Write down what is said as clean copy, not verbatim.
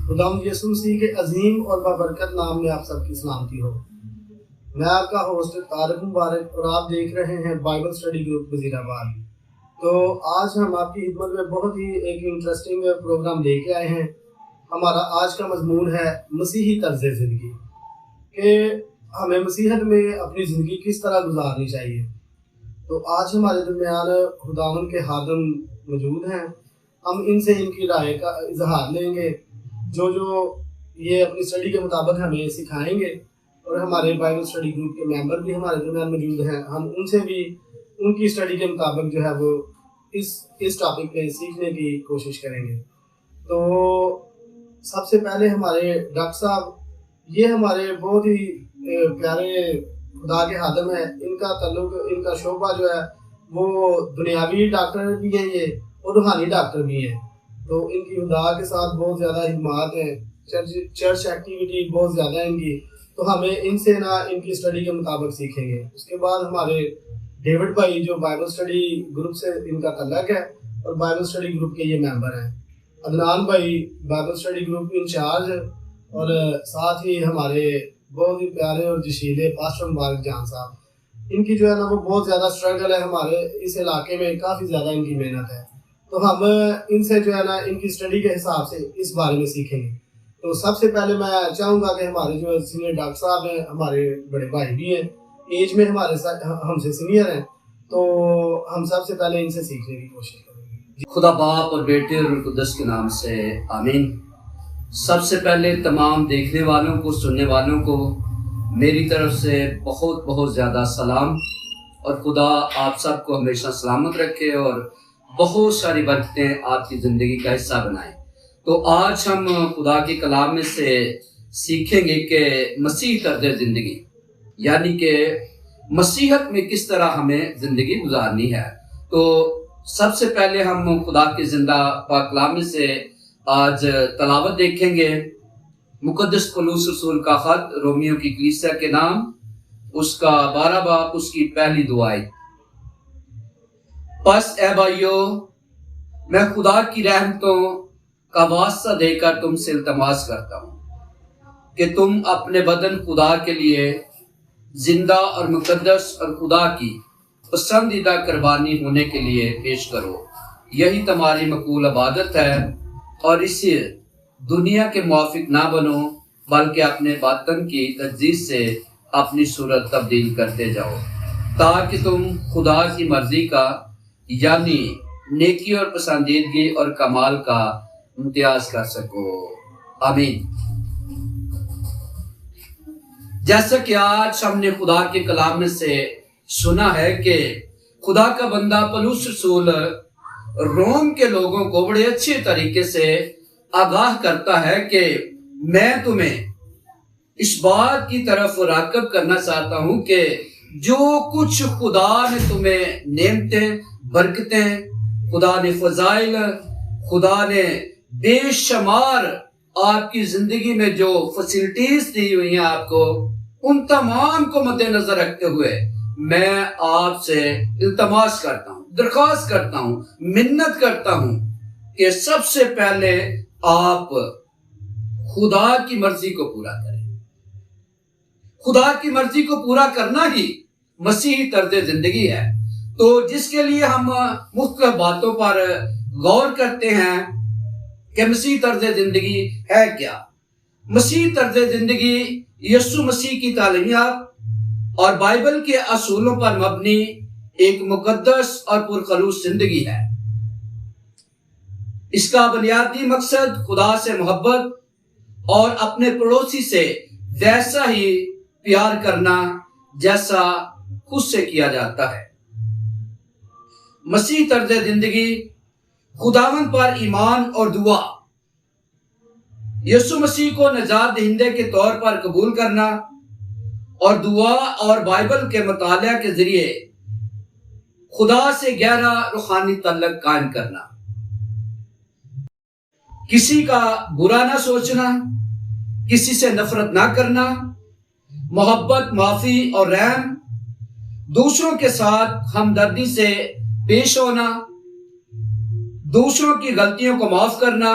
خداوند یسوع مسیح کے عظیم اور بابرکت نام میں آپ سب کی سلامتی ہو۔ میں آپ کا ہوسٹ طارق مبارک اور آپ دیکھ رہے ہیں بائبل اسٹڈی گروپ وزیر آباد۔ تو آج ہم آپ کی خدمت میں بہت ہی ایک انٹرسٹنگ پروگرام لے کے آئے ہیں۔ ہمارا آج کا مضمون ہے مسیحی طرز زندگی، کہ ہمیں مسیحیت میں اپنی زندگی کس طرح گزارنی چاہیے۔ تو آج ہمارے درمیان خداوند کے خادم موجود ہیں، ہم ان سے ان کی رائے کا اظہار لیں گے، جو یہ اپنی اسٹڈی کے مطابق ہمیں سکھائیں گے، اور ہمارے بائبل اسٹڈی گروپ کے ممبر بھی ہمارے درمیان موجود ہیں، ہم ان سے بھی ان کی اسٹڈی کے مطابق جو ہے وہ اس ٹاپک پہ سیکھنے کی کوشش کریں گے۔ تو سب سے پہلے ہمارے ڈاکٹر صاحب، یہ ہمارے بہت ہی پیارے خدا کے خادم ہیں، ان کا تعلق، ان کا شعبہ جو ہے وہ دنیاوی ڈاکٹر بھی ہیں یہ، اور روحانی ڈاکٹر بھی ہیں۔ تو ان کی خدا کے ساتھ بہت زیادہ خدمات ہیں، چرچ ایکٹیویٹی بہت زیادہ ہے ان کی، تو ہمیں ان سے ان کی اسٹڈی کے مطابق سیکھیں گے۔ اس کے بعد ہمارے ڈیوڈ بھائی، جو بائبل اسٹڈی گروپ سے ان کا تعلق ہے اور بائبل اسٹڈی گروپ کے یہ ممبر ہیں۔ عدنان بھائی بائبل اسٹڈی گروپ انچارج، اور ساتھ ہی ہمارے بہت ہی پیارے اور جشیلے پاسٹر مبارک جان صاحب، ان کی جو ہے نا وہ بہت زیادہ اسٹرگل ہے، ہمارے اس علاقے میں کافی زیادہ ان کی محنت ہے۔ تو ہم ان سے جو ہے نا ان کی اسٹڈی کے حساب سے اس بارے میں سیکھیں گے۔ تو سب سے پہلے میں چاہوں گا کہ ہمارے جو سینئر ڈاکٹر صاحب ہیں، ہمارے بڑے بھائی بھی ہیں، ایج میں ہمارے ساتھ ہم سے سینئر ہیں، تو ہم سب سے پہلے ان سے سیکھنے کی کوشش کریں گے۔ خدا باپ اور بیٹے اور روح القدس کے نام سے آمین۔ سب سے پہلے تمام دیکھنے والوں کو، سننے والوں کو میری طرف سے بہت بہت زیادہ سلام، اور خدا آپ سب کو ہمیشہ سلامت رکھے اور بہت ساری برکتیں آپ کی زندگی کا حصہ بنائیں۔ تو آج ہم خدا کے کلام میں سے سیکھیں گے کہ مسیح طرز زندگی، یعنی کہ مسیحت میں کس طرح ہمیں زندگی گزارنی ہے۔ تو سب سے پہلے ہم خدا کے زندہ پاک کلام میں سے آج تلاوت دیکھیں گے، مقدس پولس رسول کا خط رومیو کی کلیسیا کے نام، اس کا 12 باب، اس کی پہلی دعائیں۔ پس اے بھائیو، میں خدا کی رحمتوں کا واسطہ دے کر تم سے التماس کرتا ہوں کہ تم اپنے بدن خدا کے لیے زندہ اور مقدس اور خدا کی پسندیدہ قربانی ہونے کے لیے پیش کرو، یہی تمہاری مقبول عبادت ہے، اور اس دنیا کے موافق نہ بنو، بلکہ اپنے باطن کی تجدید سے اپنی صورت تبدیل کرتے جاؤ، تاکہ تم خدا کی مرضی کا، یعنی نیکی اور پسندیدگی اور کمال کا امتیاز کر سکو۔ آمین۔ جیسا کہ آج ہم نے خدا کے کلام میں سے سنا ہے کہ خدا کا بندہ پولس رسول روم کے لوگوں کو بڑے اچھے طریقے سے آگاہ کرتا ہے کہ میں تمہیں اس بات کی طرف راغب کرنا چاہتا ہوں کہ جو کچھ خدا نے تمہیں نعمتیں، برکتیں، خدا نے فضائل، خدا نے بے شمار آپ کی زندگی میں جو فیسلٹیز دی ہوئی ہیں آپ کو، ان تمام کو مد نظر رکھتے ہوئے میں آپ سے التماس کرتا ہوں، درخواست کرتا ہوں، منت کرتا ہوں کہ سب سے پہلے آپ خدا کی مرضی کو پورا کریں۔ خدا کی مرضی کو پورا کرنا ہی مسیحی طرز زندگی ہے۔ تو جس کے لیے ہم مختلف باتوں پر غور کرتے ہیں کہ مسیحی طرز زندگی ہے کیا۔ مسیحی طرز زندگی یسوع مسیح کی تعلیمات اور بائبل کے اصولوں پر مبنی ایک مقدس اور پرخلوص زندگی ہے۔ اس کا بنیادی مقصد خدا سے محبت اور اپنے پڑوسی سے ویسا ہی پیار کرنا جیسا خود سے کیا جاتا ہے۔ مسیح طرز زندگی خداوند پر ایمان اور دعا، یسوع مسیح کو نجات دہندے کے طور پر قبول کرنا، اور دعا اور بائبل کے مطالعہ کے ذریعے خدا سے گہرا روحانی تعلق قائم کرنا، کسی کا برا نہ سوچنا، کسی سے نفرت نہ کرنا، محبت، معافی اور رحم، دوسروں کے ساتھ ہمدردی سے پیش ہونا، دوسروں کی غلطیوں کو معاف کرنا،